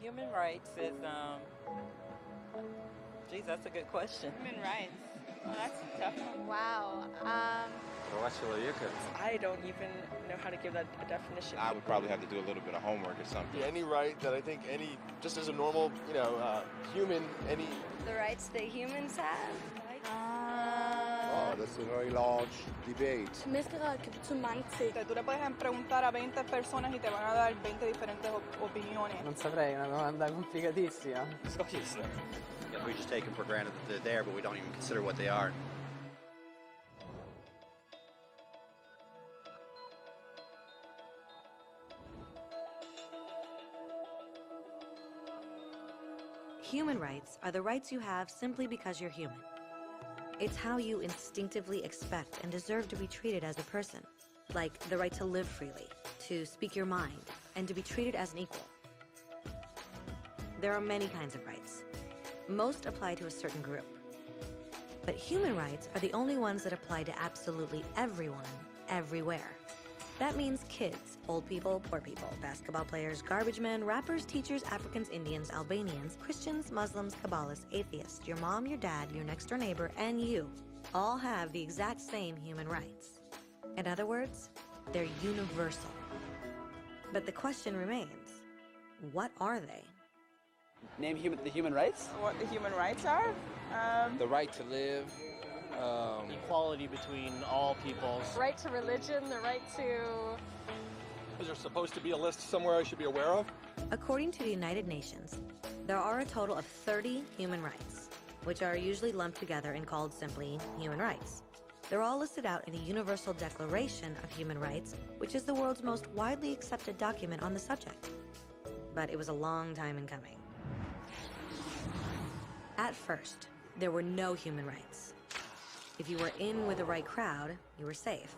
Human rights is, geez, that's a good question. Human rights. Oh, that's a tough one. Wow. I don't even know how to give that a definition. I would probably have to do a little bit of homework or something. Any right that I think just as a normal, human, The rights that humans have? That's a very large debate. Menneskerettigheder kan betyde mange ting. Tú le puedes preguntar a 20 personas y te van a dar 20 diferentes opiniones. Non saprei, è una domanda complicatissima. We just take them for granted that they're there, but we don't even consider what they are. Human rights are the rights you have simply because you're human. It's how you instinctively expect and deserve to be treated as a person, like the right to live freely, to speak your mind, and to be treated as an equal. There are many kinds of rights. Most apply to a certain group. But human rights are the only ones that apply to absolutely everyone, everywhere. That means kids, old people, poor people, basketball players, garbage men, rappers, teachers, Africans, Indians, Albanians, Christians, Muslims, Kabbalists, atheists, your mom, your dad, your next door neighbor, and you all have the exact same human rights. In other words, they're universal. But the question remains, what are they? Name the human rights? What the human rights are? the right to live, equality between all peoples. Right to religion, the right to... Is there supposed to be a list somewhere I should be aware of? According to the United Nations, there are a total of 30 human rights, which are usually lumped together and called simply human rights. They're all listed out in the Universal Declaration of Human Rights, which is the world's most widely accepted document on the subject. But it was a long time in coming. At first, there were no human rights. If you were in with the right crowd, you were safe.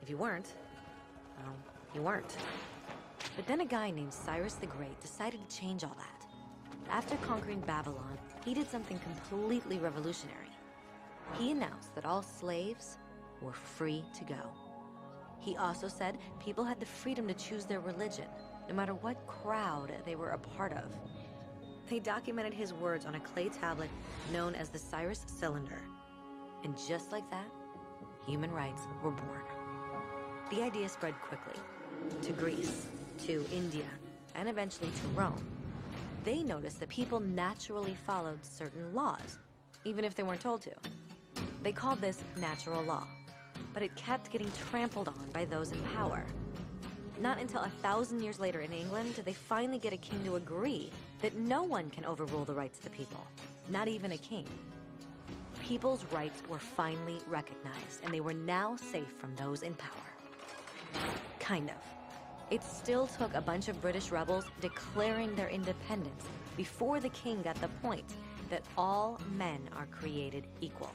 If you weren't, well, you weren't. But then a guy named Cyrus the Great decided to change all that. After conquering Babylon, he did something completely revolutionary. He announced that all slaves were free to go. He also said people had the freedom to choose their religion, no matter what crowd they were a part of. They documented his words on a clay tablet known as the Cyrus Cylinder. And just like that, human rights were born. The idea spread quickly to Greece, to India, and eventually to Rome. They noticed that people naturally followed certain laws, even if they weren't told to. They called this natural law, but it kept getting trampled on by those in power. Not until 1,000 years later in England did they finally get a king to agree that no one can overrule the rights of the people, not even a king. People's rights were finally recognized, and they were now safe from those in power. Kind of. It still took a bunch of British rebels declaring their independence before the king got the point that all men are created equal.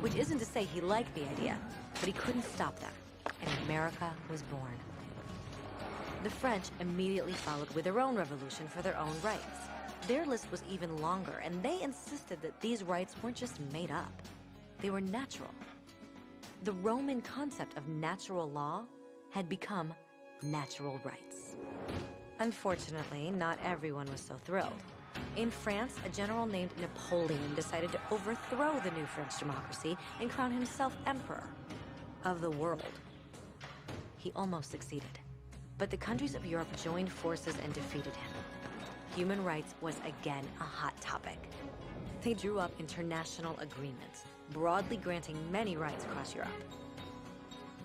Which isn't to say he liked the idea, but he couldn't stop them, and America was born. The French immediately followed with their own revolution for their own rights. Their list was even longer, and they insisted that these rights weren't just made up. They were natural. The Roman concept of natural law had become natural rights. Unfortunately, not everyone was so thrilled. In France, a general named Napoleon decided to overthrow the new French democracy and crown himself emperor of the world. He almost succeeded. But the countries of Europe joined forces and defeated him. Human rights was again a hot topic. They drew up international agreements, broadly granting many rights across Europe.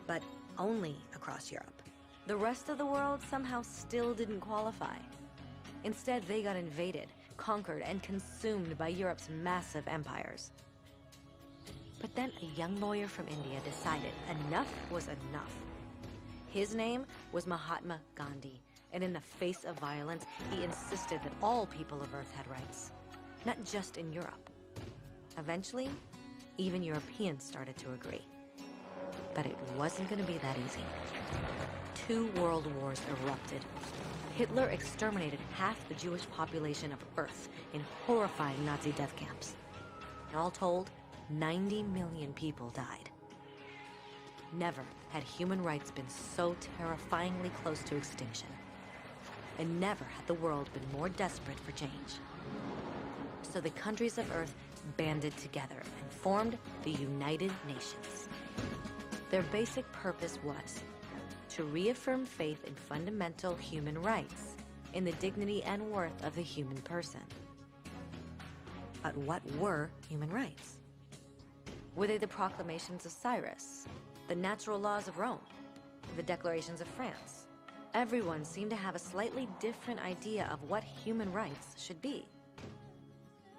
But only across Europe. The rest of the world somehow still didn't qualify. Instead, they got invaded, conquered, and consumed by Europe's massive empires. But then a young lawyer from India decided enough was enough. His name was Mahatma Gandhi, and in the face of violence, he insisted that all people of Earth had rights, not just in Europe. Eventually, even Europeans started to agree. But it wasn't going to be that easy. 2 world wars erupted. Hitler exterminated half the Jewish population of Earth in horrifying Nazi death camps. And all told, 90 million people died. Never had human rights been so terrifyingly close to extinction. and never had the world been more desperate for change. So the countries of Earth banded together and formed the United Nations. Their basic purpose was to reaffirm faith in fundamental human rights, in the dignity and worth of the human person. But what were human rights? Were they the proclamations of Cyrus, the natural laws of Rome, the declarations of France? Everyone seemed to have a slightly different idea of what human rights should be.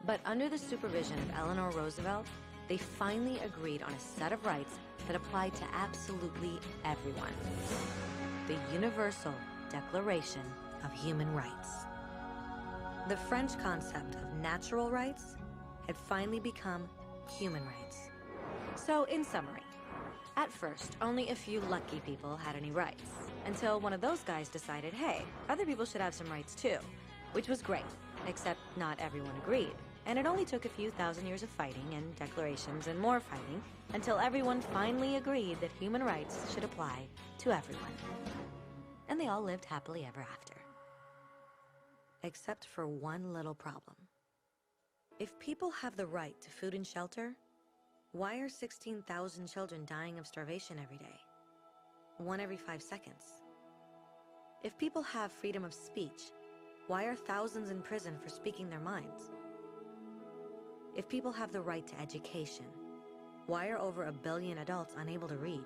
But under the supervision of Eleanor Roosevelt, they finally agreed on a set of rights that applied to absolutely everyone. The Universal Declaration of Human Rights. The French concept of natural rights had finally become human rights. So, in summary, at first, only a few lucky people had any rights, until one of those guys decided, hey, other people should have some rights too, which was great, except not everyone agreed. And it only took a few thousand years of fighting and declarations and more fighting until everyone finally agreed that human rights should apply to everyone. And they all lived happily ever after. Except for one little problem. If people have the right to food and shelter, why are 16,000 children dying of starvation every day? 1 every 5 seconds. If people have freedom of speech, why are thousands in prison for speaking their minds? If people have the right to education, why are over 1 billion adults unable to read?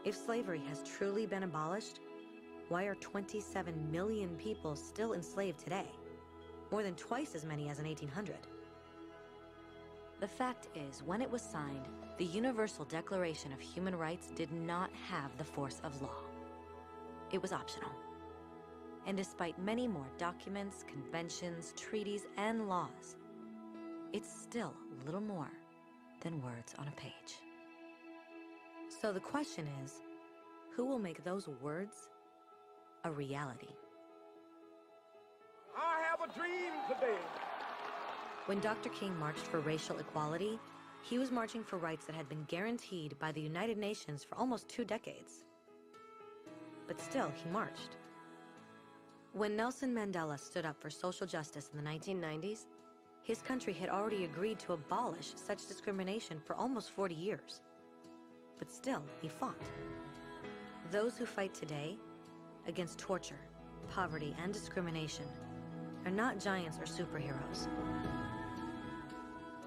If slavery has truly been abolished, why are 27 million people still enslaved today? More than twice as many as in 1800. The fact is, when it was signed, the Universal Declaration of Human Rights did not have the force of law. It was optional. And despite many more documents, conventions, treaties, and laws, it's still little more than words on a page. So the question is, who will make those words a reality? I have a dream today. When Dr. King marched for racial equality, he was marching for rights that had been guaranteed by the United Nations for almost 2 decades. But still, he marched. When Nelson Mandela stood up for social justice in the 1990s, his country had already agreed to abolish such discrimination for almost 40 years. But still, he fought. Those who fight today against torture, poverty, and discrimination are not giants or superheroes.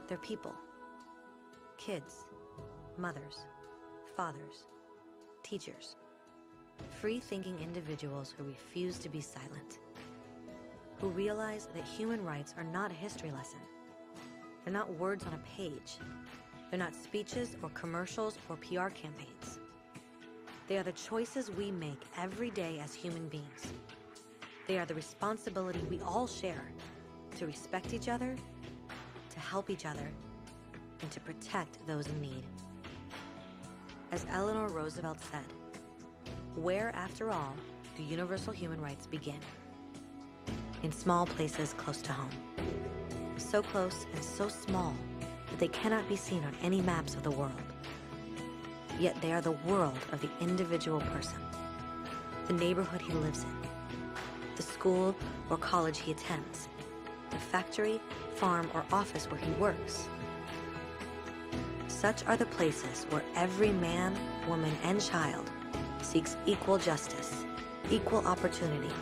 They're people. Kids, mothers, fathers, teachers. Free-thinking individuals who refuse to be silent. Who realize that human rights are not a history lesson. They're not words on a page. They're not speeches or commercials or PR campaigns. They are the choices we make every day as human beings. They are the responsibility we all share to respect each other, to help each other, and to protect those in need. As Eleanor Roosevelt said, where, after all, do universal human rights begin? In small places close to home. So close and so small that they cannot be seen on any maps of the world. Yet they are the world of the individual person, the neighborhood he lives in, the school or college he attends, the factory, farm, or office where he works. Such are the places where every man, woman, and child seeks equal justice, equal opportunity,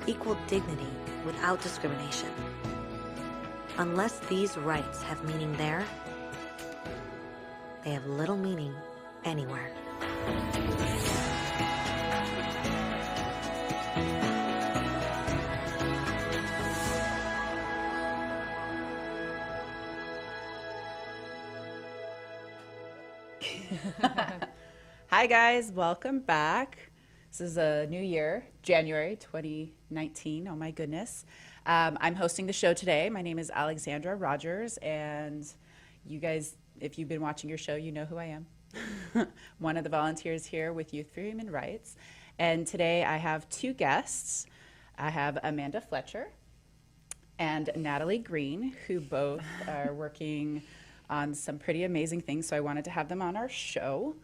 equal dignity without discrimination. Unless these rights have meaning there, they have little meaning anywhere. Hi guys, welcome back. This is a new year, January 2019. Oh my goodness. I'm hosting the show today. My name is Alexandra Rogers, and you guys, if you've been watching your show, you know who I am. One of the volunteers here with Youth for Human Rights. And today I have 2 guests. I have Amanda Fletcher and Natalie Green, who both are working on some pretty amazing things, so I wanted to have them on our show.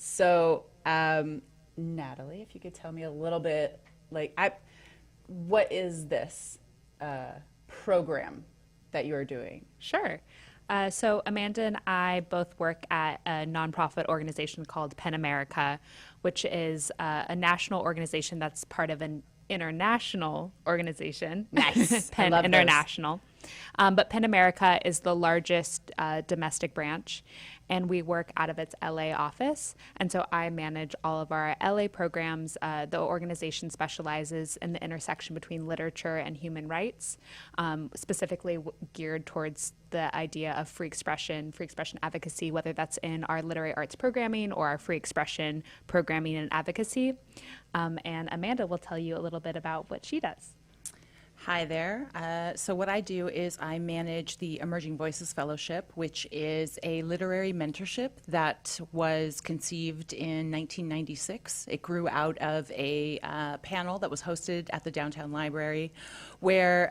So, Natalie, if you could tell me a little bit, what is this program that you are doing? Sure. So Amanda and I both work at a nonprofit organization called PEN America, which is a national organization that's part of an international organization. Nice. PEN I love International. But PEN America is the largest domestic branch, and we work out of its LA office. And so I manage all of our LA programs. The organization specializes in the intersection between literature and human rights, specifically geared towards the idea of free expression advocacy, whether that's in our literary arts programming or our free expression programming and advocacy. And Amanda will tell you a little bit about what she does. Hi there. So what I do is I manage the Emerging Voices Fellowship, which is a literary mentorship that was conceived in 1996. It grew out of a panel that was hosted at the Downtown Library where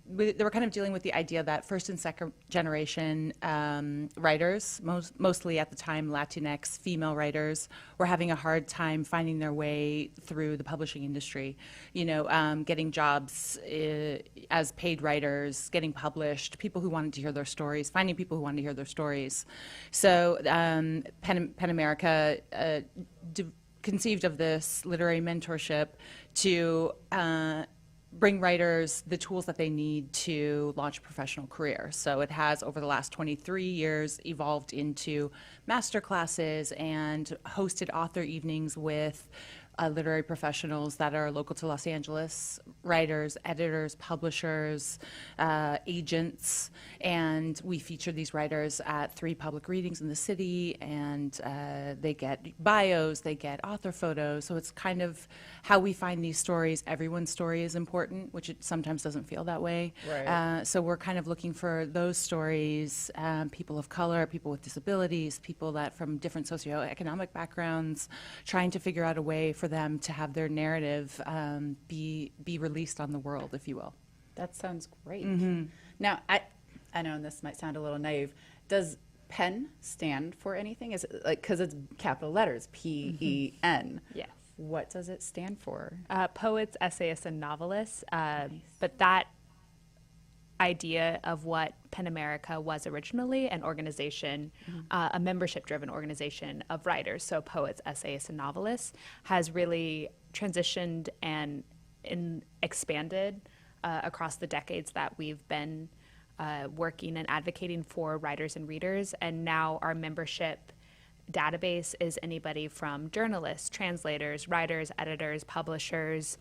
they were kind of dealing with the idea that first and second generation writers, mostly at the time Latinx female writers, were having a hard time finding their way through the publishing industry. Getting jobs as paid writers, getting published, people who wanted to hear their stories, finding people who wanted to hear their stories. So PEN America conceived of this literary mentorship to bring writers the tools that they need to launch a professional career. So it has, over the last 23 years, evolved into master classes and hosted author evenings with literary professionals that are local to Los Angeles, writers, editors, publishers, agents, and we feature these writers at 3 public readings in the city, and they get bios, they get author photos, so it's kind of how we find these stories. Everyone's story is important, which it sometimes doesn't feel that way. Right. So we're kind of looking for those stories, people of color, people with disabilities, people that from different socioeconomic backgrounds, trying to figure out a way for them to have their narrative be released on the world, if you will. That sounds great. Mm-hmm. Now, I know this might sound a little naive. Does PEN stand for anything? Is it like, because it's capital letters, P-E-N. Yes. What does it stand for? Poets, essayists, and novelists. But that idea of what PEN America was originally, an organization, a membership-driven organization of writers, so poets, essayists, and novelists, has really transitioned and expanded across the decades that we've been working and advocating for writers and readers. And now our membership database is anybody from journalists, translators, writers, editors, publishers,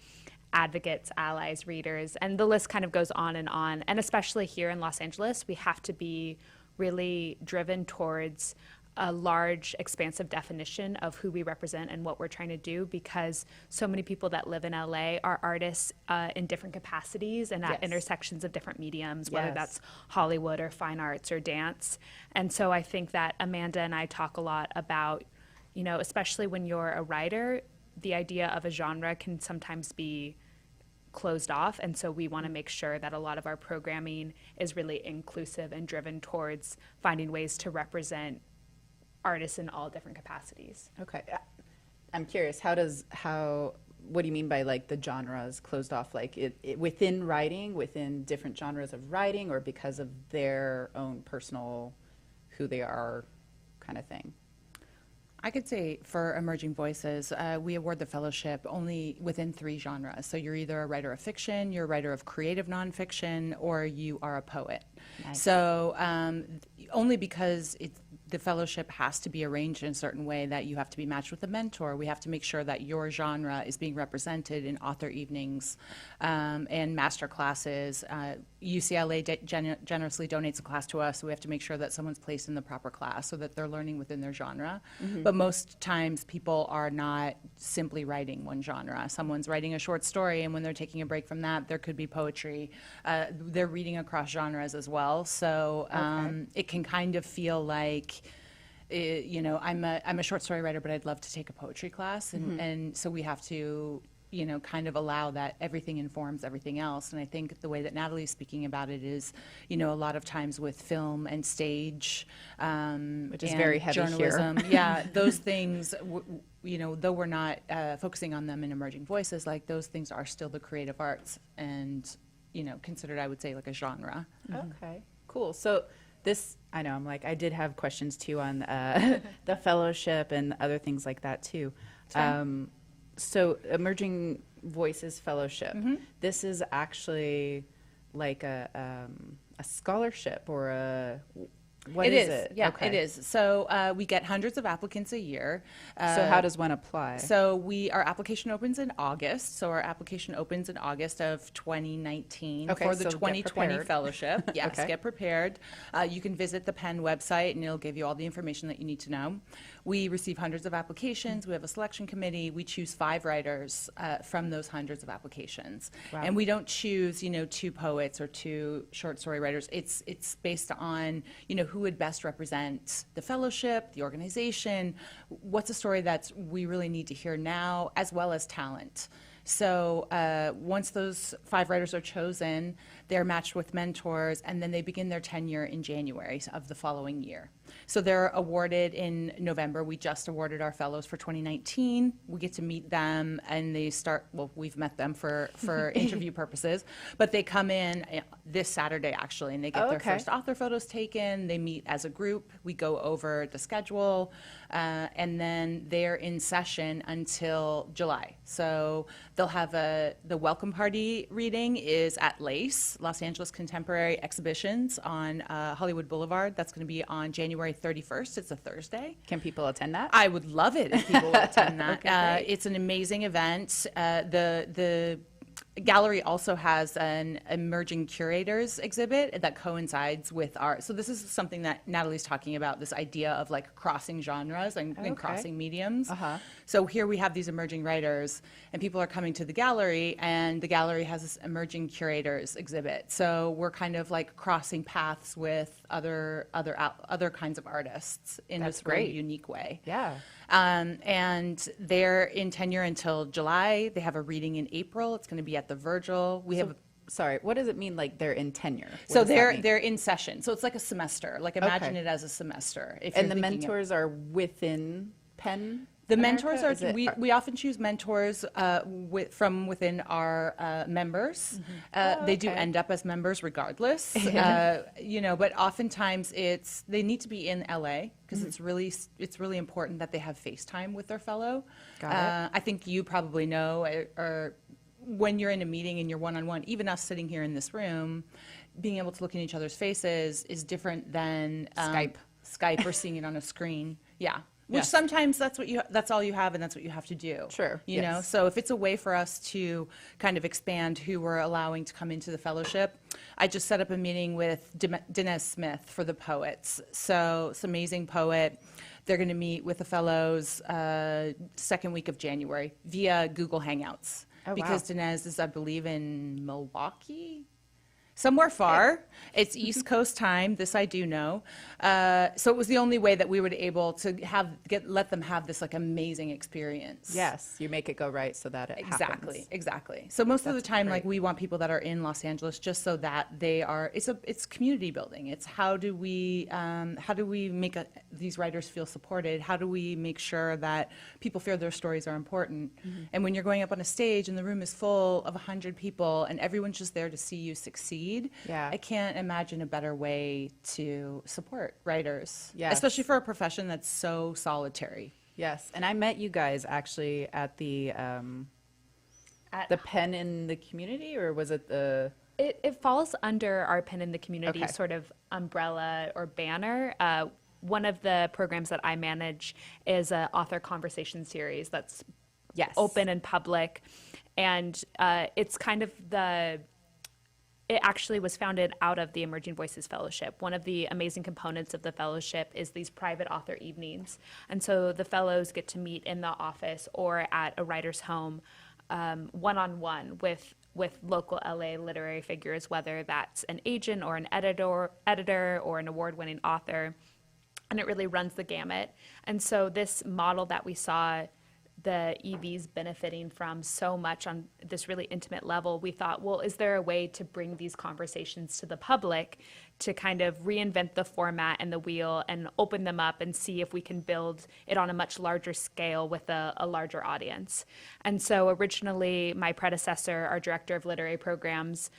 advocates, allies, readers, and the list kind of goes on. And especially here in Los Angeles, we have to be really driven towards a large, expansive definition of who we represent and what we're trying to do, because so many people that live in LA are artists in different capacities and at intersections of different mediums, whether that's Hollywood or fine arts or dance. And so I think that Amanda and I talk a lot about, especially when you're a writer, the idea of a genre can sometimes be closed off, and so we want to make sure that a lot of our programming is really inclusive and driven towards finding ways to represent artists in all different capacities. Okay. I'm curious, what do you mean by like the genres closed off? Like it within writing, within different genres of writing, or because of their own personal, who they are kind of thing? I could say for Emerging Voices, we award the fellowship only within 3 genres. So you're either a writer of fiction, you're a writer of creative nonfiction, or you are a poet. Nice. So only because the fellowship has to be arranged in a certain way that you have to be matched with a mentor. We have to make sure that your genre is being represented in author evenings and master classes. UCLA generously donates a class to us, so we have to make sure that someone's placed in the proper class so that they're learning within their genre. Mm-hmm. But most times people are not simply writing one genre. Someone's writing a short story, and when they're taking a break from that, there could be poetry. They're reading across genres as well, so it can kind of feel like, I'm a short story writer, but I'd love to take a poetry class, and so we have to kind of allow that everything informs everything else. And I think the way that Natalie's speaking about it is, a lot of times with film and stage, which is very heavy journalism, here. yeah, those things, though we're not focusing on them in emerging voices, like those things are still the creative arts and, considered, I would say, like a genre. Okay, cool. So this, I know, I did have questions too on the fellowship and other things like that too. So Emerging Voices Fellowship, this is actually like a scholarship or what is it? Yeah, Okay. it is. So we get hundreds of applicants a year. So how does one apply? So our application opens in August. So our application opens in August of 2019 Okay, for the so get 2020 prepared. fellowship. Yes, Okay. get prepared. You can visit the Penn website and it'll give you all the information that you need to know. We receive hundreds of applications. We have a selection committee. We choose 5 writers from those hundreds of applications. Wow. And we don't choose, 2 poets or 2 short story writers. It's based on, who would best represent the fellowship, the organization, what's a story that we really need to hear now, as well as talent. So once those 5 writers are chosen, they're matched with mentors, and then they begin their tenure in January of the following year. So they're awarded in November. We just awarded our fellows for 2019. We get to meet them, and they start, well, we've met them for interview purposes, but they come in this Saturday, actually, and they get their first author photos taken. They meet as a group. We go over the schedule, and then they're in session until July. So they'll have the welcome party reading is at LACE, Los Angeles Contemporary Exhibitions on Hollywood Boulevard. That's going to be on January 31st. It's a Thursday. Can people attend that? I would love it if people would attend that. Okay, great. It's an amazing event. The gallery also has an emerging curators exhibit that coincides with so this is something that Natalie's talking about, this idea of like crossing genres and crossing mediums. So here we have these emerging writers, and people are coming to the gallery, and the gallery has this emerging curators exhibit. So we're kind of like crossing paths with other kinds of artists in this very unique way. Yeah. And they're in tenure until July. They have a reading in April. It's going to be at the Virgil. Sorry, what does it mean, like they're in tenure? So they're in session. So it's like a semester. Like imagine it as a semester. And the mentors are within Penn? The mentors America? are, we often choose mentors from within our members. They do end up as members regardless, but oftentimes they need to be in LA because it's really important that they have face time with their fellow. Got it. I think you probably know, or when you're in a meeting and you're one-on-one, even us sitting here in this room, being able to look in each other's faces is different than Skype or seeing it on a screen. Yeah. Which sometimes that's all you have, and that's what you have to do. Sure. You know, so if it's a way for us to kind of expand who we're allowing to come into the fellowship, I just set up a meeting with Dinesh Smith for the poets. So it's an amazing poet. They're going to meet with the fellows second week of January via Google Hangouts. Oh, because Dinesh is, I believe, in Milwaukee. Somewhere far. It's East Coast time. This I do know. So it was the only way that we were able to let them have this like amazing experience. Yes, you make it go right so that it happens. Exactly. So most of the time, like we want people that are in Los Angeles just so that they are. It's community building. It's how do we make these writers feel supported? How do we make sure that people feel their stories are important? Mm-hmm. And when you're going up on a stage and the room is full of 100 people and everyone's just there to see you succeed. I can't imagine a better way to support writers, especially for a profession that's so solitary. Yes, and I met you guys actually at the Penn in the Community, or was it the? It falls under our Penn in the Community sort of umbrella or banner. One of the programs that I manage is an author conversation series that's open and public, and it's kind of It actually was founded out of the Emerging Voices Fellowship. One of the amazing components of the fellowship is these private author evenings. And so the fellows get to meet in the office or at a writer's home one-on-one with local LA literary figures, whether that's an agent or an editor or an award-winning author. And it really runs the gamut. And so this model that we saw the EVs benefiting from so much on this really intimate level, we thought, well, is there a way to bring these conversations to the public to kind of reinvent the format and the wheel and open them up and see if we can build it on a much larger scale with a larger audience? And so originally, my predecessor, our director of literary programs,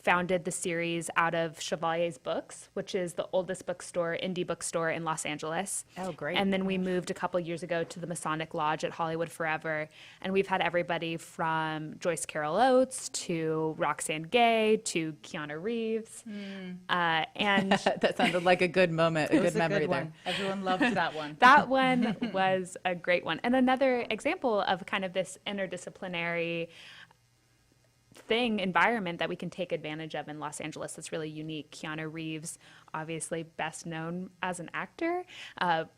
founded the series out of Chevalier's Books, which is the oldest bookstore, indie bookstore in Los Angeles. Oh, great. And then we moved a couple years ago to the Masonic Lodge at Hollywood Forever. And we've had everybody from Joyce Carol Oates to Roxane Gay to Keanu Reeves. And That sounded like a good moment, a It was good memory there. one. Everyone loved that one. that one was a great one. And another example of kind of this interdisciplinary environment that we can take advantage of in Los Angeles that's really unique. Keanu Reeves, obviously best known as an actor,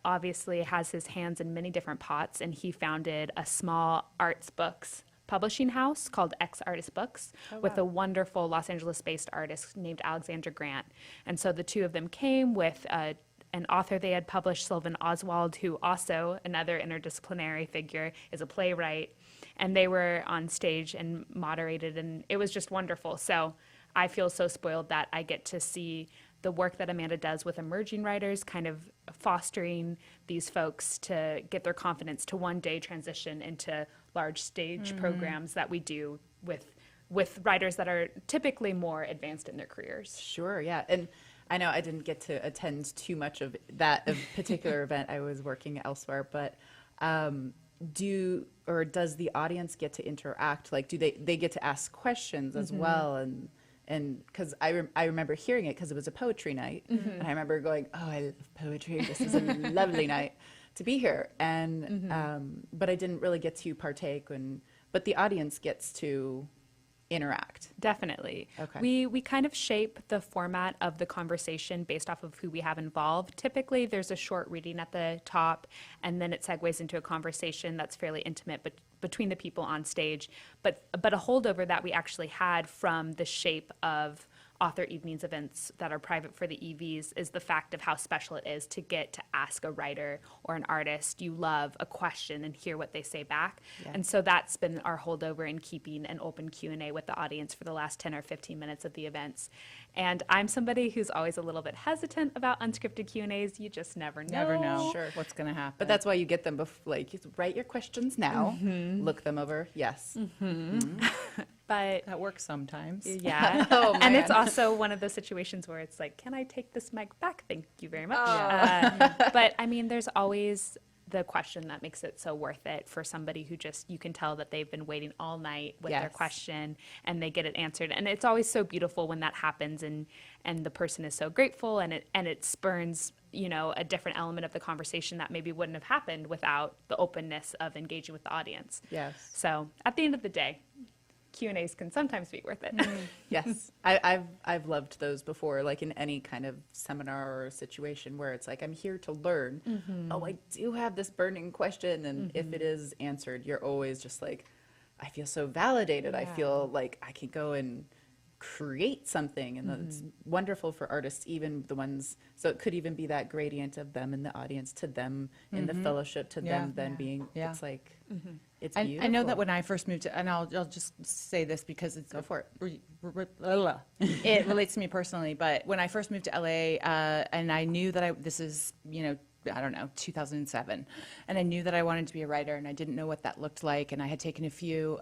obviously has his hands in many different pots, and he founded a small arts books publishing house called X Artist Books with a wonderful Los Angeles-based artist named Alexandra Grant. And so the two of them came with an author they had published, Sylvan Oswald, who also, another interdisciplinary figure, is a playwright. And they were on stage and moderated, and it was just wonderful. So I feel so spoiled that I get to see the work that Amanda does with emerging writers, kind of fostering these folks to get their confidence to one day transition into large stage programs that we do with writers that are typically more advanced in their careers. Sure, yeah. And I know I didn't get to attend too much of that particular event. I was working elsewhere, but does the audience get to interact? Like, do they get to ask questions as well? And because I remember hearing it because it was a poetry night, and I remember going, oh, I love poetry. This is a lovely night to be here. And but I didn't really get to partake. But the audience gets to interact. Definitely. Okay. We kind of shape the format of the conversation based off of who we have involved. Typically, there's a short reading at the top, and then it segues into a conversation that's fairly intimate between the people on stage. But a holdover that we actually had from the shape of author evenings events that are private for the EVs is the fact of how special it is to get to ask a writer or an artist you love a question and hear what they say back. Yeah. And so that's been our holdover in keeping an open Q&A with the audience for the last 10 or 15 minutes of the events. And I'm somebody who's always a little bit hesitant about unscripted Q&As. You just never know. Never know what's going to happen. But that's why you get them like, write your questions now, look them over. Yes. But that works sometimes. Yeah. Oh, man. And it's also one of those situations where it's like, can I take this mic back? Thank you very much. But I mean, there's always the question that makes it so worth it for somebody who just, you can tell that they've been waiting all night with their question and they get it answered. And it's always so beautiful when that happens and the person is so grateful and it spurns, you know, a different element of the conversation that maybe wouldn't have happened without the openness of engaging with the audience. Yes. So at the end of the day, Q&As can sometimes be worth it. Yes, I've loved those before, like in any kind of seminar or situation where it's like, I'm here to learn. Oh, I do have this burning question, and if it is answered, you're always just like, I feel so validated. I feel like I can go and create something, and it's wonderful for artists, even the ones, so it could even be that gradient of them in the audience to them in the fellowship to them then being, it's like, it's beautiful. I know that when I first moved to, and I'll just say this because it's, go for it. It relates to me personally, but when I first moved to LA, and I knew that this is, you know, I don't know, 2007, and I knew that I wanted to be a writer, and I didn't know what that looked like, and I had taken a few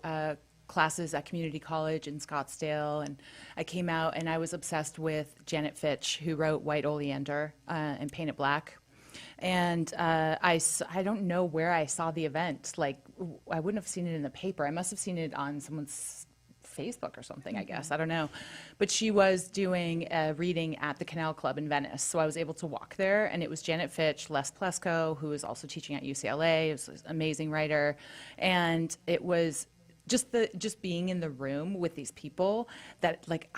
classes at community college in Scottsdale, and I came out and I was obsessed with Janet Fitch, who wrote White Oleander and Paint It Black. And I don't know where I saw the event. Like, I wouldn't have seen it in the paper. I must have seen it on someone's Facebook or something, I guess. I don't know. But she was doing a reading at the Canal Club in Venice. So I was able to walk there, and it was Janet Fitch, Les Plesko, who was also teaching at UCLA. It was an amazing writer. And it was just being in the room with these people that, like,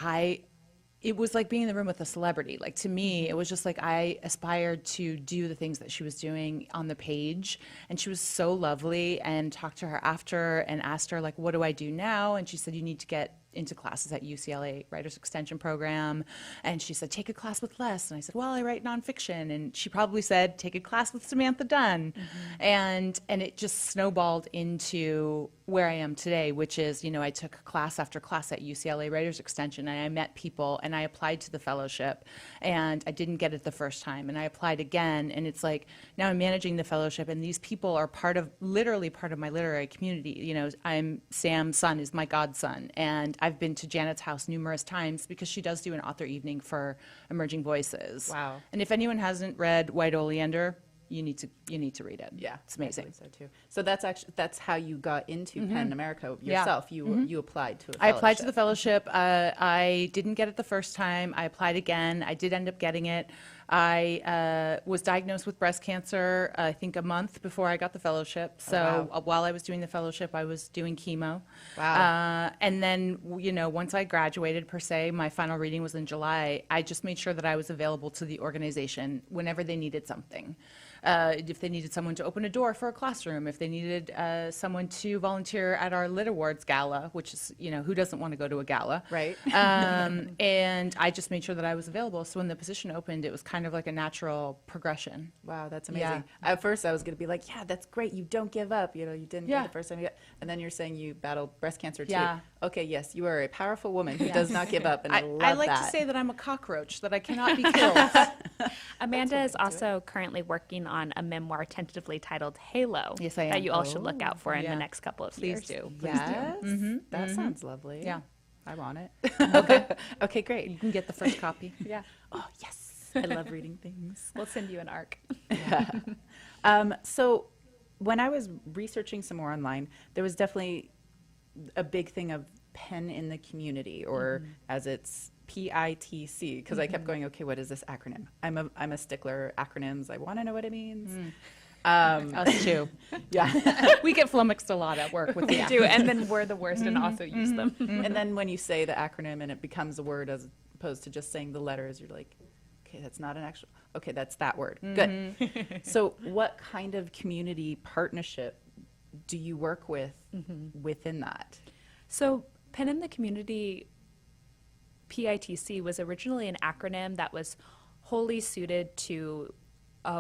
it was like being in the room with a celebrity. Like, to me, it was just like I aspired to do the things that she was doing on the page. And she was so lovely, and talked to her after and asked her, like, what do I do now? And she said, you need to get into classes at UCLA Writers Extension Program. And she said, take a class with Les. And I said, well, I write nonfiction. And she probably said, take a class with Samantha Dunn. And it just snowballed into where I am today, which is, I took class after class at UCLA Writers Extension, and I met people, and I applied to the fellowship, and I didn't get it the first time, and I applied again, and it's like, now I'm managing the fellowship, and these people are literally part of my literary community. Sam's son is my godson, and I've been to Janet's house numerous times because she does do an author evening for Emerging Voices. Wow. And if anyone hasn't read White Oleander, you need to read it. Yeah, it's amazing. So too. So that's how you got into PEN America yourself. You applied to a fellowship. I applied to the fellowship. I didn't get it the first time. I applied again. I did end up getting it. I was diagnosed with breast cancer, I think a month before I got the fellowship. So while I was doing the fellowship, I was doing chemo. Wow. And then, once I graduated, per se, my final reading was in July. I just made sure that I was available to the organization whenever they needed something. If they needed someone to open a door for a classroom, if they needed someone to volunteer at our Lit Awards gala, which is, who doesn't want to go to a gala? Right. And I just made sure that I was available. So when the position opened, it was kind of like a natural progression. Wow, that's amazing. Yeah. At first, I was going to be like, yeah, that's great. You don't give up. You didn't get the first time. And then you're saying you battled breast cancer too. Yeah. Okay, yes, you are a powerful woman who does not give up, and I love that. I like to say that I'm a cockroach, that I cannot be killed. Amanda is also currently working on a memoir tentatively titled Halo. Yes, I am. That you all should look out for in the next couple of years. Please do. Yes. That sounds lovely. Yeah. I want it. Okay, great. You can get the first copy. Yeah. Oh, yes. I love reading things. We'll send you an ARC. So when I was researching some more online, there was definitely a big thing of PEN in the community, or as it's PITC, because I kept going, okay, what is this acronym? I'm a stickler acronyms. I want to know what it means. Us too. Yeah. We get flummoxed a lot at work with We do, and then we're the worst and also use them. And then when you say the acronym and it becomes a word as opposed to just saying the letters, you're like, okay, that's not an actual, okay, that's that word. Good. So what kind of community partnership do you work with within that? So PEN in the Community, PITC, was originally an acronym that was wholly suited to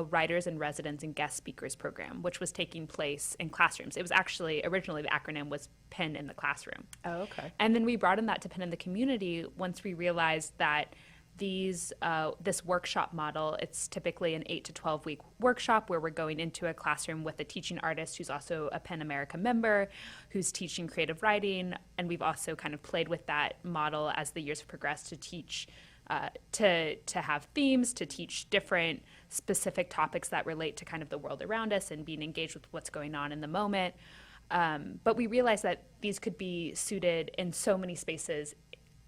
Writers in Residence and Guest Speakers program, which was taking place in classrooms. It was actually, originally the acronym was PEN in the Classroom. Oh, okay. And then we broadened that to PEN in the Community once we realized that this workshop model, it's typically an 8 to 12 week workshop where we're going into a classroom with a teaching artist who's also a PEN America member, who's teaching creative writing, and we've also kind of played with that model as the years have progressed to teach, to have themes, to teach different specific topics that relate to kind of the world around us and being engaged with what's going on in the moment. But we realized that these could be suited in so many spaces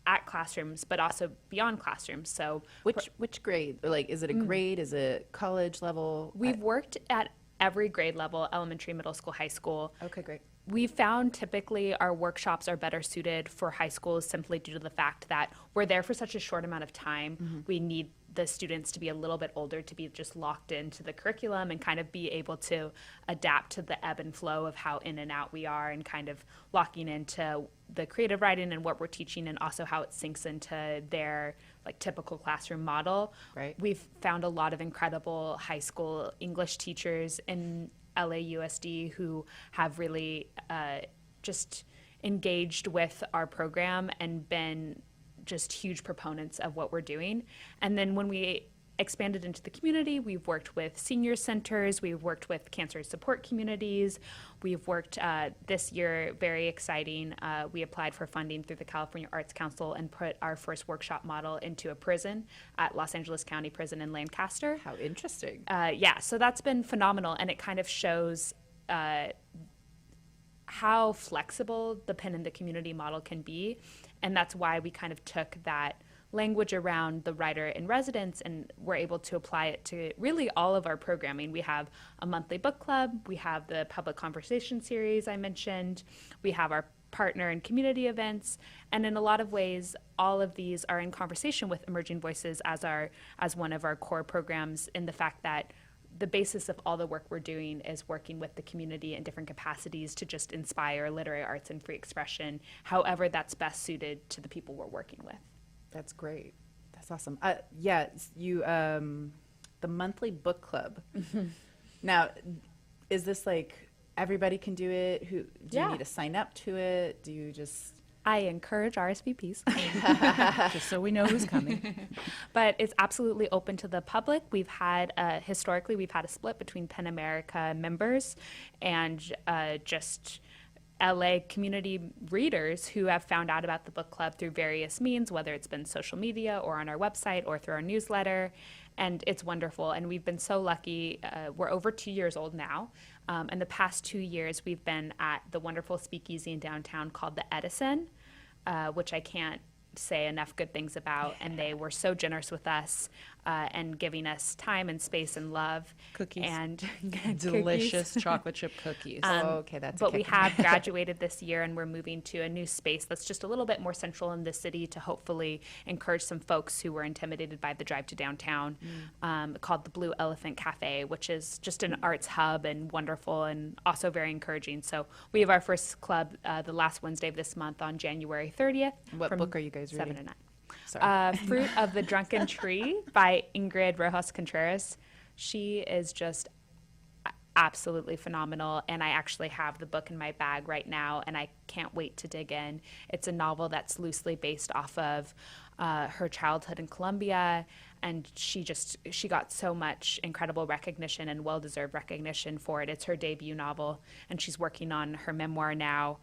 at classrooms, but also beyond classrooms. So which grade? Like, is it a grade? Is it college level? We've worked at every grade level, elementary, middle school, high school. Okay, great. We found typically our workshops are better suited for high schools simply due to the fact that we're there for such a short amount of time. We need the students to be a little bit older to be just locked into the curriculum and kind of be able to adapt to the ebb and flow of how in and out we are, and kind of locking into the creative writing and what we're teaching, and also how it sinks into their like typical classroom model. Right. We've found a lot of incredible high school English teachers in LAUSD who have really just engaged with our program and been just huge proponents of what we're doing. And then when we expanded into the community, we've worked with senior centers, we've worked with cancer support communities, we've worked this year, very exciting, we applied for funding through the California Arts Council and put our first workshop model into a prison at Los Angeles County Prison in Lancaster. How interesting. Yeah, so that's been phenomenal, and it kind of shows how flexible the PEN in the Community model can be, and that's why we kind of took that language around the writer in residence and we're able to apply it to really all of our programming. We have a monthly book club, we have the public conversation series I mentioned, we have our partner and community events, and in a lot of ways all of these are in conversation with Emerging Voices as one of our core programs, in the fact that the basis of all the work we're doing is working with the community in different capacities to just inspire literary arts and free expression, however that's best suited to the people we're working with. That's great. That's awesome. You the monthly book club. Now, is this like everybody can do it? Do you need to sign up to it? Do you just... I encourage RSVPs. Just so we know who's coming. But it's absolutely open to the public. We've had, historically, we've had a split between PEN America members and just LA community readers who have found out about the book club through various means, whether it's been social media or on our website or through our newsletter. And it's wonderful. And we've been so lucky. We're over 2 years old now. And the past 2 years, we've been at the wonderful speakeasy in downtown called the Edison, which I can't say enough good things about. And they were so generous with us and giving us time and space and love. Cookies. And delicious chocolate chip cookies. Okay, that's but we have graduated this year, and we're moving to a new space that's just a little bit more central in the city to hopefully encourage some folks who were intimidated by the drive to downtown, called the Blue Elephant Cafe, which is just an arts hub and wonderful and also very encouraging. So we have our first club the last Wednesday of this month on January 30th. What book are you guys reading? 7 to 9. Fruit of the Drunken Tree by Ingrid Rojas Contreras. She is just absolutely phenomenal, and I actually have the book in my bag right now, and I can't wait to dig in. It's a novel that's loosely based off of her childhood in Colombia, and she got so much incredible recognition and well-deserved recognition for it. It's her debut novel, and she's working on her memoir now.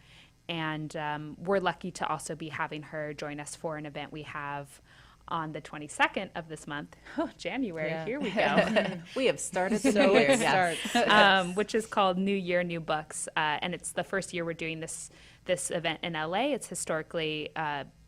And we're lucky to also be having her join us for an event we have on the 22nd of this month. Oh, January, here we go. We have started the new year, yes. Which is called New Year, New Books. And it's the first year we're doing this event in LA. It's historically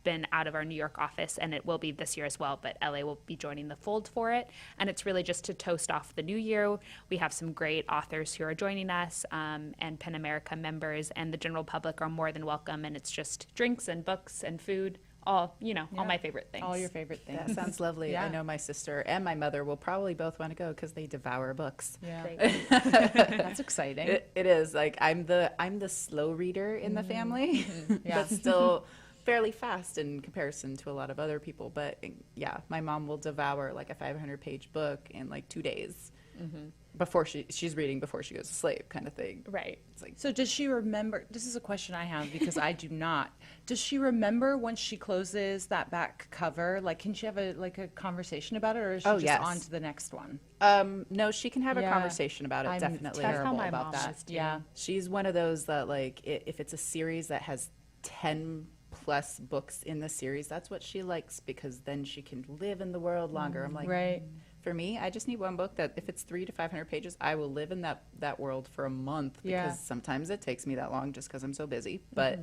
been out of our New York office, and it will be this year as well, but LA will be joining the fold for it. And it's really just to toast off the new year. We have some great authors who are joining us, and PEN America members, and the general public are more than welcome. And it's just drinks and books and food, all my favorite things. All your favorite things. That sounds lovely. I know my sister and my mother will probably both want to go because they devour books. Yeah. That's exciting. It is. Like, I'm the slow reader in the family, but still fairly fast in comparison to a lot of other people. But yeah, my mom will devour like a 500-page book in like 2 days before she's reading before she goes to sleep, kind of thing. Right. It's like, so does she remember? This is a question I have because I do not. Does she remember when she closes that back cover? Like, can she have a conversation about it, or is she just on to the next one? No, she can have a conversation about it. Definitely. Terrible That's how my about mom that. is too. Yeah. She's one of those that, like, if it's a series that has 10 plus books in the series, that's what she likes, because then she can live in the world longer. I'm like, right. For me, I just need one book that if it's 300 to 500 pages, I will live in that world for a month, because sometimes it takes me that long just because I'm so busy. But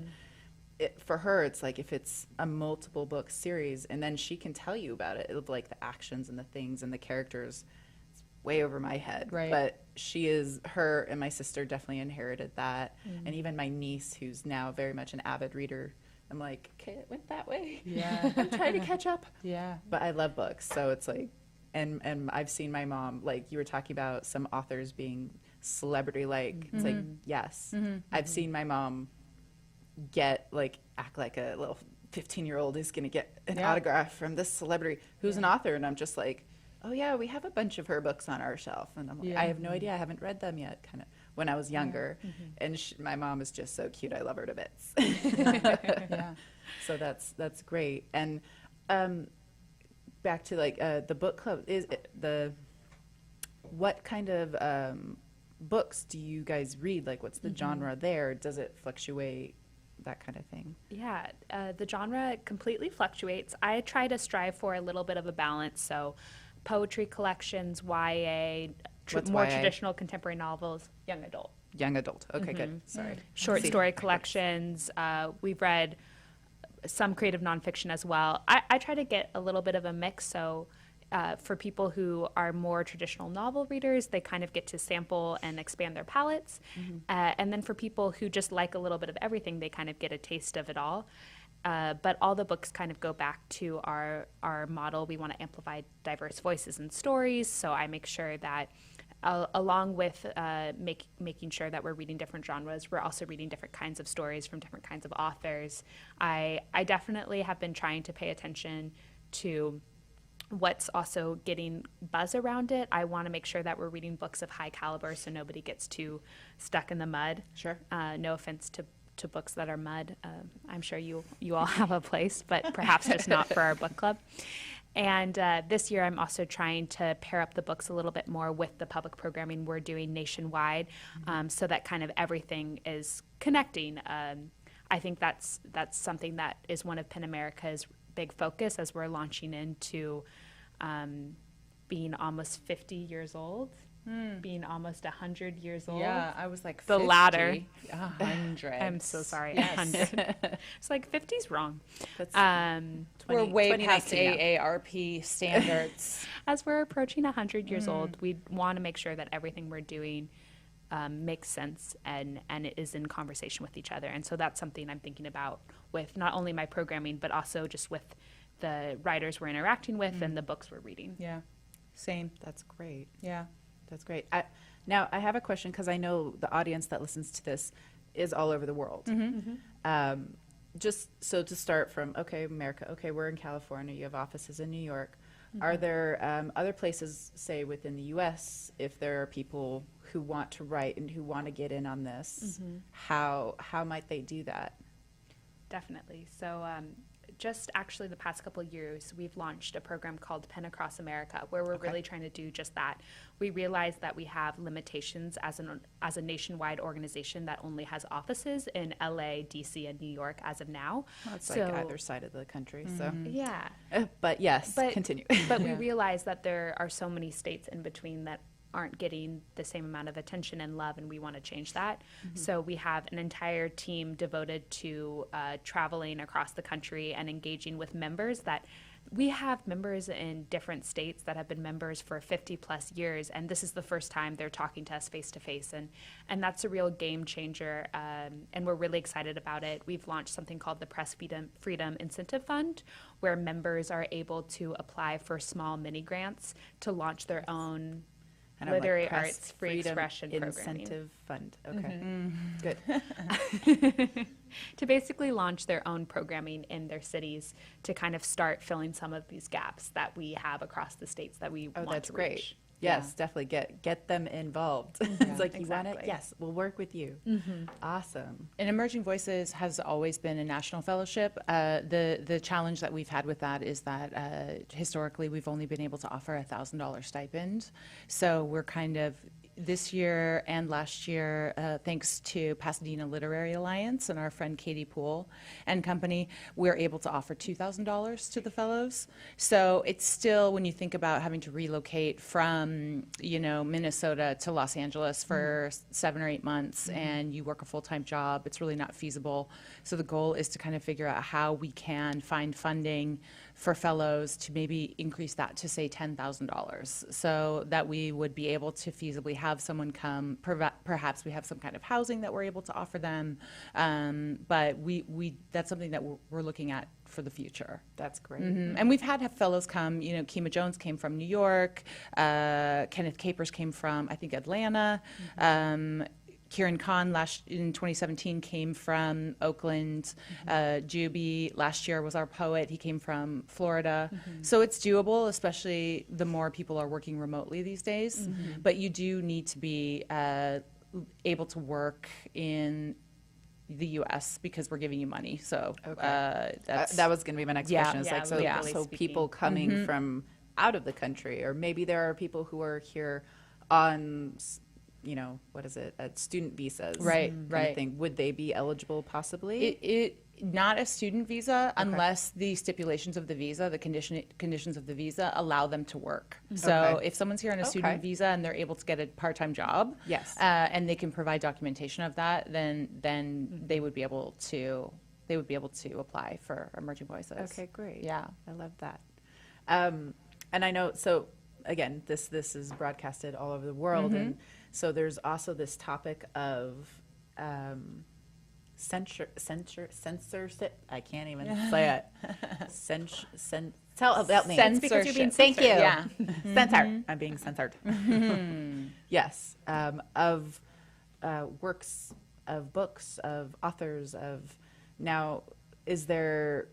for her, it's like if it's a multiple book series, and then she can tell you about it, like the actions and the things and the characters. It's way over my head. Right. But her and my sister definitely inherited that. And even my niece, who's now very much an avid reader, I'm like, okay, it went that way. Yeah. I'm trying to catch up. Yeah. But I love books, so it's like, and I've seen my mom, like you were talking about some authors being celebrity-like. It's like, yes. I've seen my mom act like a little 15-year-old is going to get an autograph from this celebrity who's an author, and I'm just like, oh yeah, we have a bunch of her books on our shelf, and I'm like, I have no idea, I haven't read them yet, kind of, when I was younger. And my mom is just so cute, I love her to bits. So that's great. And back to like the book club, what kind of books do you guys read? Like, what's the genre there? Does it fluctuate, that kind of thing? Yeah, the genre completely fluctuates. I try to strive for a little bit of a balance, so poetry collections, YA, more traditional contemporary novels, young adult. Young adult, okay, good, sorry. Short story collections. We've read some creative nonfiction as well. I try to get a little bit of a mix, so for people who are more traditional novel readers, they kind of get to sample and expand their palettes. And then for people who just like a little bit of everything, they kind of get a taste of it all. But all the books kind of go back to our model. We want to amplify diverse voices and stories, so I make sure that along with making sure that we're reading different genres, we're also reading different kinds of stories from different kinds of authors. I definitely have been trying to pay attention to what's also getting buzz around it. I want to make sure that we're reading books of high caliber so nobody gets too stuck in the mud. Sure. No offense to books that are mud. I'm sure you all have a place, but perhaps just not for our book club. And this year I'm also trying to pair up the books a little bit more with the public programming we're doing nationwide, so that kind of everything is connecting. I think that's something that is one of PEN America's big focus as we're launching into being almost 50 years old, being almost 100 years old. Yeah, I was like the 50. latter. 100. I'm so sorry. Yes. 100. It's like 50's wrong. We're way past 2019 now. AARP standards. As we're approaching 100 years old, we want to make sure that everything we're doing makes sense and it is in conversation with each other. And so that's something I'm thinking about with not only my programming, but also just with the writers we're interacting with and the books we're reading. Yeah, same. That's great. Yeah. That's great. Now, I have a question because I know the audience that listens to this is all over the world. Just so to start from, okay, America, okay, we're in California, you have offices in New York. Are there other places, say, within the U.S., if there are people who want to write and who want to get in on this, how might they do that? Definitely. So just actually the past couple of years, we've launched a program called PEN Across America, where we're really trying to do just that. We realize that we have limitations as a nationwide organization that only has offices in LA, DC, and New York as of now. Well, it's like either side of the country, so. Yeah. But yes, continue. But we realize that there are so many states in between that aren't getting the same amount of attention and love, and we want to change that. So we have an entire team devoted to traveling across the country and engaging with members that we have members in different states that have been members for 50 plus years, and this is the first time they're talking to us face to face, and that's a real game changer, and we're really excited about it. We've launched something called the Press Freedom Incentive Fund, where members are able to apply for small mini grants to launch their own literary arts free expression programming. Incentive Fund. Okay. Good. To basically launch their own programming in their cities to kind of start filling some of these gaps that we have across the states that we want that's to great. reach. Yes, definitely get them involved. It's like, you want it? Yes, we'll work with you. Awesome. And Emerging Voices has always been a national fellowship. The challenge that we've had with that is that historically we've only been able to offer a $1,000 stipend. So we're kind of this year and last year, thanks to Pasadena Literary Alliance and our friend Katie Poole and company, we're able to offer $2,000 to the fellows. So it's still, when you think about having to relocate from, Minnesota to Los Angeles for 7 or 8 months and you work a full-time job, it's really not feasible. So the goal is to kind of figure out how we can find funding for fellows to maybe increase that to, say, $10,000, so that we would be able to feasibly have someone come. Perhaps we have some kind of housing that we're able to offer them, but we that's something that we're looking at for the future. That's great. And we've had fellows come. Kima Jones came from New York. Kenneth Capers came from, I think, Atlanta. Kieran Khan in 2017 came from Oakland. Juby last year was our poet. He came from Florida. So it's doable, especially the more people are working remotely these days. But you do need to be able to work in the U.S. because we're giving you money. So that was going to be my next question. It's like, so people coming from out of the country, or maybe there are people who are here on student visas, right? Kind of thing. Would they be eligible possibly? Not a student visa unless the stipulations of the visa, the conditions of the visa allow them to work. So if someone's here on a student visa and they're able to get a part-time job, and they can provide documentation of that, then they would be able to apply for Emerging Voices. Okay, great. Yeah, I love that. And I know, so again, this is broadcasted all over the world, and so there's also this topic of censorship. I can't even say it. Help me. It's because you're being Thank you. Yeah. Censored. I'm being censored. Yes. Of works, of books, of authors, of now, is there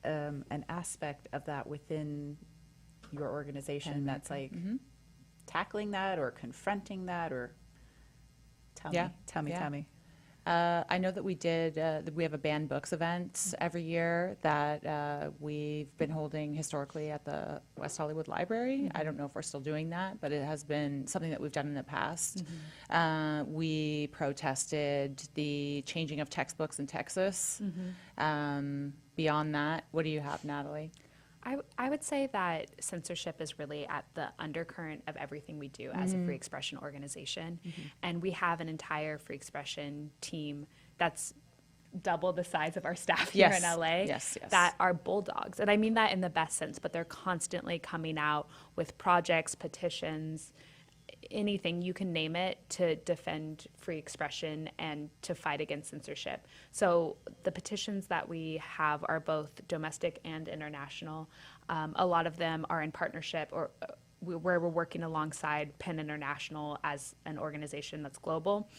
an aspect of that within your organization that's like tackling that or confronting that, or tell me. I know that we have a banned books event every year that we've been holding historically at the West Hollywood Library. I don't know if we're still doing that, but it has been something that we've done in the past. We protested the changing of textbooks in Texas. Beyond that, what do you have, Natalie? I would say that censorship is really at the undercurrent of everything we do as a free expression organization. And we have an entire free expression team that's double the size of our staff here in LA that are bulldogs. And I mean that in the best sense, but they're constantly coming out with projects, petitions, anything you can name it, to defend free expression and to fight against censorship. So the petitions that we have are both domestic and international. A lot of them are in partnership or where we're working alongside PEN International as an organization that's global.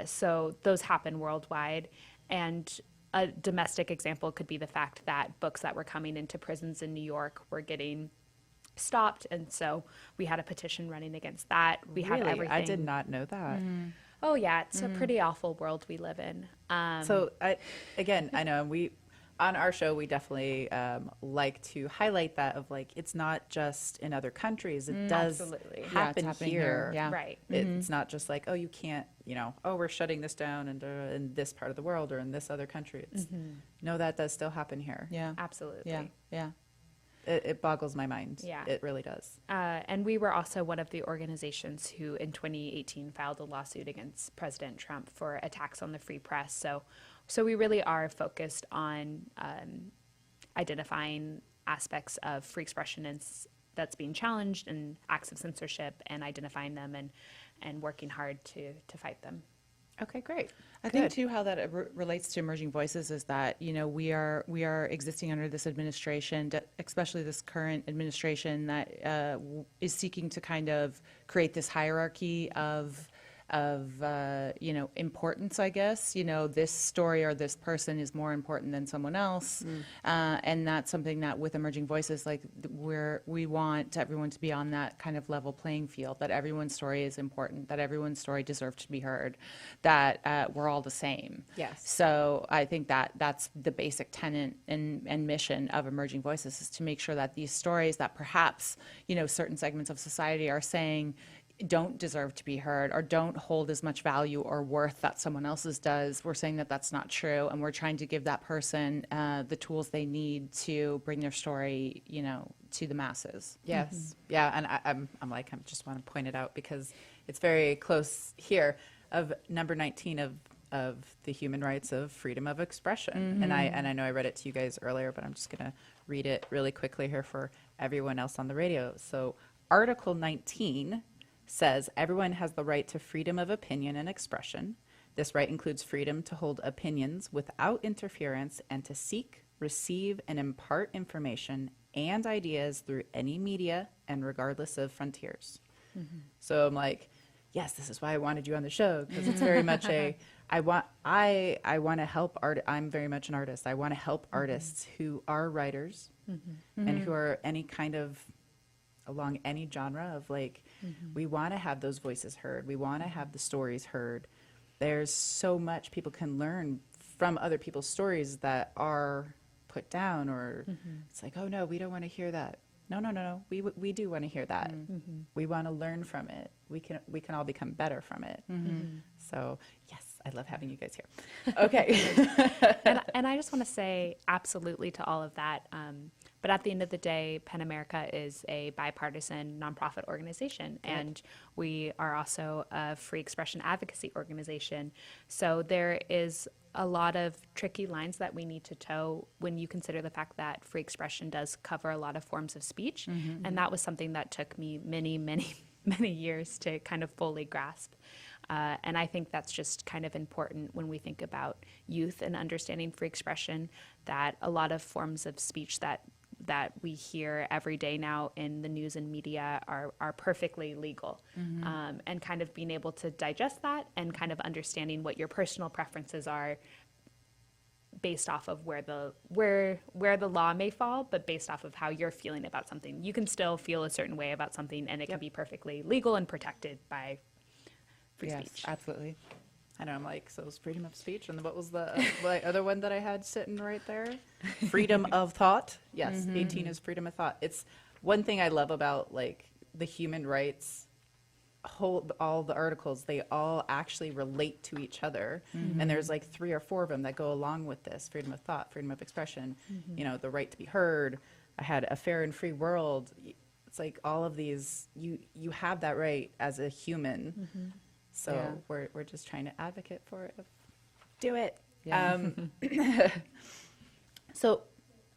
So those happen worldwide. And a domestic example could be the fact that books that were coming into prisons in New York were getting stopped, and so we had a petition running against that. We have everything. I did not know that. Oh yeah, it's a pretty awful world we live in. So I know we on our show we definitely like to highlight that of like it's not just in other countries. It does happen here. Yeah. Right. It's not just like, oh, you can't, we're shutting this down in this part of the world or in this other country. It's no, that does still happen here. Yeah. Absolutely. Yeah. It boggles my mind. Yeah. It really does. And we were also one of the organizations who in 2018 filed a lawsuit against President Trump for attacks on the free press. So we really are focused on identifying aspects of free expression that's being challenged and acts of censorship, and identifying them and working hard to fight them. Okay, great. I think too how that relates to emerging voices is that we are existing under this administration, especially this current administration that is seeking to kind of create this hierarchy of importance, I guess. This story or this person is more important than someone else, and that's something that with emerging voices, like we want everyone to be on that kind of level playing field. That everyone's story is important. That everyone's story deserves to be heard. That we're all the same. Yes. So I think that's the basic tenet and mission of emerging voices, is to make sure that these stories that perhaps certain segments of society are saying don't deserve to be heard or don't hold as much value or worth that someone else's does. We're saying that that's not true, and we're trying to give that person the tools they need to bring their story, to the masses. Yes. Yeah, and I just want to point it out because it's very close here of number 19 of the human rights of freedom of expression. And I know I read it to you guys earlier, but I'm just going to read it really quickly here for everyone else on the radio. So Article 19 says everyone has the right to freedom of opinion and expression. This right includes freedom to hold opinions without interference and to seek, receive, and impart information and ideas through any media and regardless of frontiers. So I'm like, yes, this is why I wanted you on the show, because it's very much I want to help art. I'm very much an artist. I want to help artists who are writers and who are any kind of along any genre of like, we want to have those voices heard. We want to have the stories heard. There's so much people can learn from other people's stories that are put down, or it's like, oh no, we don't want to hear that. No. We do want to hear that. We want to learn from it. We can all become better from it. So yes, I love having you guys here. Okay. and I just want to say absolutely to all of that. But at the end of the day, PEN America is a bipartisan nonprofit organization, and we are also a free expression advocacy organization. So there is a lot of tricky lines that we need to toe when you consider the fact that free expression does cover a lot of forms of speech. And that was something that took me many years to kind of fully grasp. And I think that's just kind of important when we think about youth and understanding free expression, that a lot of forms of speech that we hear every day now in the news and media are perfectly legal. And kind of being able to digest that and kind of understanding what your personal preferences are based off of where the law may fall, but based off of how you're feeling about something. You can still feel a certain way about something, and it can be perfectly legal and protected by free speech. Absolutely. I know, I'm like, so it's freedom of speech, and what was the other one that I had sitting right there? Freedom of thought. Yes, 18 is freedom of thought. It's one thing I love about like the human rights all the articles, they all actually relate to each other. And there's like 3 or 4 of them that go along with this: freedom of thought, freedom of expression, you know, the right to be heard. I had a fair and free world. It's like all of these, you have that right as a human. So we're just trying to advocate for it. Do it. So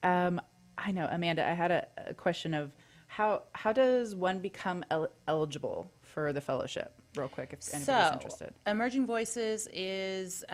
I know, Amanda, I had a question of how does one become eligible for the fellowship? Real quick, if anybody's interested. Emerging Voices is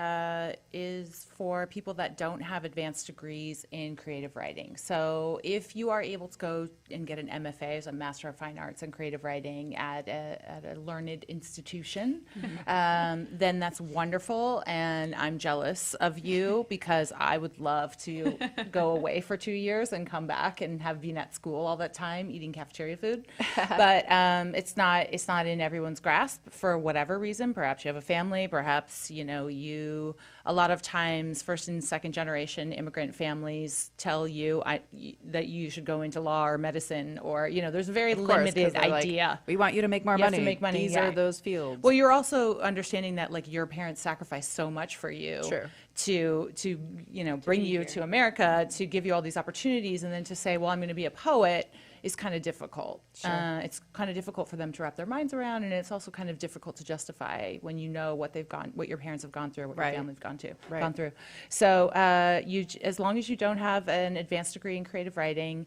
for people that don't have advanced degrees in creative writing. So if you are able to go and get an MFA, as a Master of Fine Arts in Creative Writing at a learned institution, then that's wonderful, and I'm jealous of you because I would love to go away for 2 years and come back and been at school all that time eating cafeteria food. But it's not in everyone's grasp for whatever reason. Perhaps you have a family, perhaps, you know, a lot of times first and second generation immigrant families tell you that you should go into law or medicine, or, you know, there's a very limited idea. Like, we want you to make more money. To make money. These are those fields. Well, you're also understanding that like your parents sacrificed so much for you. To you know, bring you to America, to give you all these opportunities, and then to say, well, I'm going to be a poet, is kind of difficult. It's kind of difficult for them to wrap their minds around, and it's also kind of difficult to justify when you know what your parents have gone through, what your family's gone through. So as long as you don't have an advanced degree in creative writing,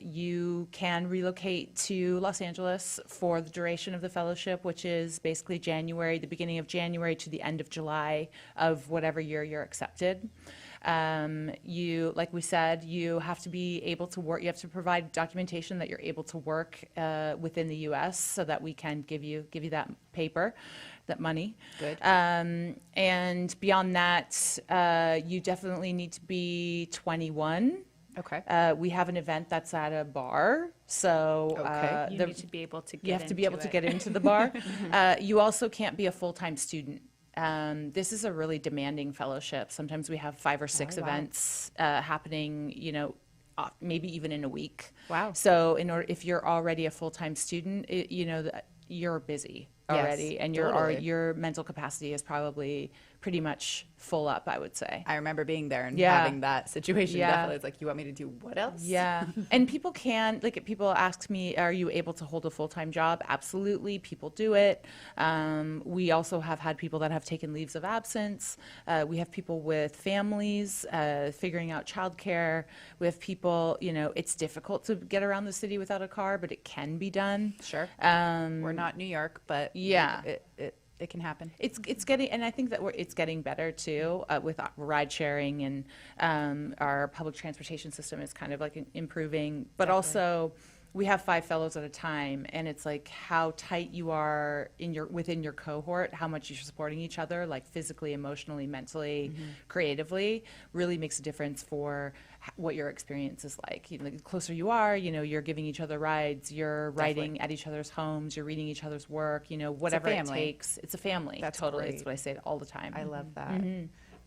you can relocate to Los Angeles for the duration of the fellowship, which is basically the beginning of January to the end of July of whatever year you're accepted. Like we said, you have to be able to work. You have to provide documentation that you're able to work within the U.S. so that we can give you that paper, that money. Good. And beyond that, you definitely need to be 21. Okay. We have an event that's at a bar, so you need to be able to. You have to be able to get into the bar. You also can't be a full-time student. This is a really demanding fellowship. Sometimes we have 5 or 6 events happening, you know, maybe even in a week. Wow. So if you're already a full-time student, you're busy already, and your mental capacity is probably pretty much full up, I would say. I remember being there and having that situation. Definitely, it's like, you want me to do what else? Yeah. And people ask me, are you able to hold a full-time job? Absolutely. People do it. We also have had people that have taken leaves of absence. We have people with families figuring out childcare. We have people, you know, it's difficult to get around the city without a car, but it can be done. Sure. We're not New York, but it can happen. It's getting, and I think that it's getting better too with ride sharing, and our public transportation system is kind of like improving. But also, we have 5 fellows at a time, and it's like how tight you are within your cohort, how much you're supporting each other, like physically, emotionally, mentally, creatively, really makes a difference for what your experience is like. You know, the closer you are, you know, you're giving each other rides, you're writing at each other's homes, you're reading each other's work, you know, whatever it takes. It's a family. That's totally. great. It's what I say all the time. I love that.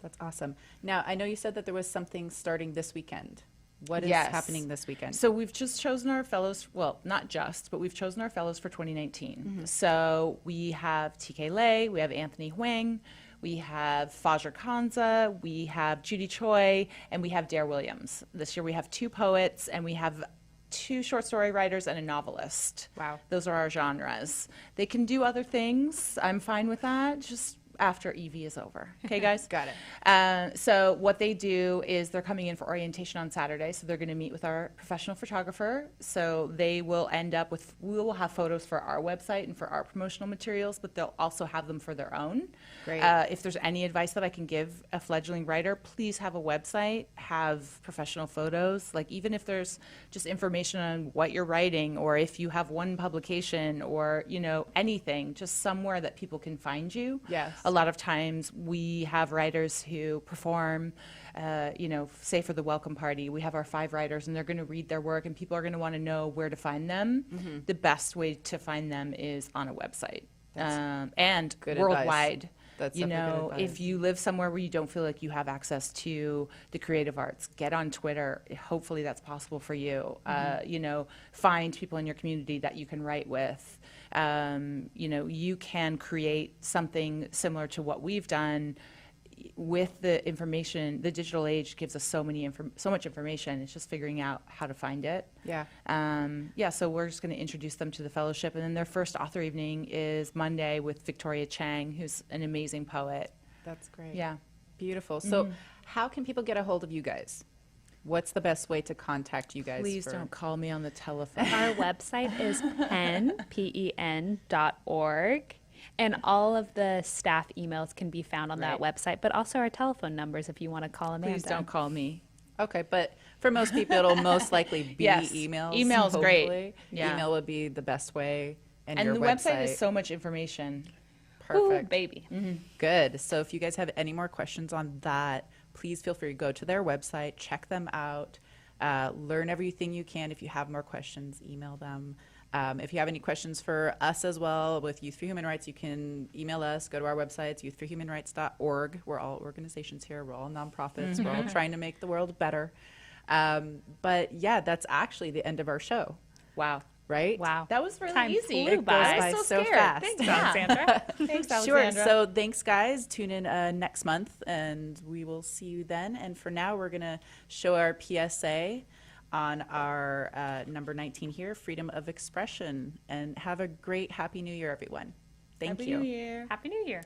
That's awesome. Now, I know you said that there was something starting this weekend. What is happening this weekend? So we've just chosen our fellows, well, not just, but we've chosen our fellows for 2019. So we have TK Lay, we have Anthony Huang, we have Fajr Kanza, we have Judy Choi, and we have Dare Williams. This year we have 2 poets, and we have 2 short story writers and a novelist. Wow. Those are our genres. They can do other things. I'm fine with that. Just after EV is over. Okay, guys? Got it. So what they do is they're coming in for orientation on Saturday. So they're going to meet with our professional photographer. So they will end up with, we will have photos for our website and for our promotional materials, but they'll also have them for their own. Great. If there's any advice that I can give a fledgling writer, please have a website, have professional photos. Like even if there's just information on what you're writing, or if you have one publication, or, you know, anything, just somewhere that people can find you. Yes. A lot of times we have writers who perform, you know, say for the welcome party, we have our 5 writers and they're going to read their work and people are going to want to know where to find them. Mm-hmm. The best way to find them is on a website. That's And good worldwide. advice. That's You definitely good know, advice. if you live somewhere where you don't feel like you have access to the creative arts, get on Twitter. Hopefully that's possible for you. You know, find people in your community that you can write with. You know, you can create something similar to what we've done with the information. The digital age gives us so much information. It's just figuring out how to find it. Yeah. Yeah, so we're just going to introduce them to the fellowship. And then their first author evening is Monday with Victoria Chang, who's an amazing poet. That's great. Yeah. Beautiful. So how can people get a hold of you guys? What's the best way to contact you guys? Please don't call me on the telephone. Our website is pen.org. And all of the staff emails can be found on that website, but also our telephone numbers if you want to call Amanda. Please don't call me. Okay, but for most people, it'll most likely be Yes. emails. Email's great. hopefully. Yeah. Email would be the best way. And And your the website is so much information. perfect. Ooh, baby. Good. So if you guys have any more questions on that, please feel free to go to their website, check them out, learn everything you can. If you have more questions, email them. If you have any questions for us as well with Youth for Human Rights, you can email us, go to our website, youthforhumanrights.org. We're all organizations here. We're all nonprofits. We're all trying to make the world better. But yeah, that's actually the end of our show. Wow. Right? Wow. That was really Time easy. flew It goes by. by I was so scared. fast. Thanks, Alexandra. Thanks, Sure. Alexandra. So thanks, guys. Tune in next month, and we will see you then. And for now, we're going to show our PSA on our number 19 here, freedom of expression. And have a great Happy New Year, everyone. Thank you. Happy New Year. Happy New Year.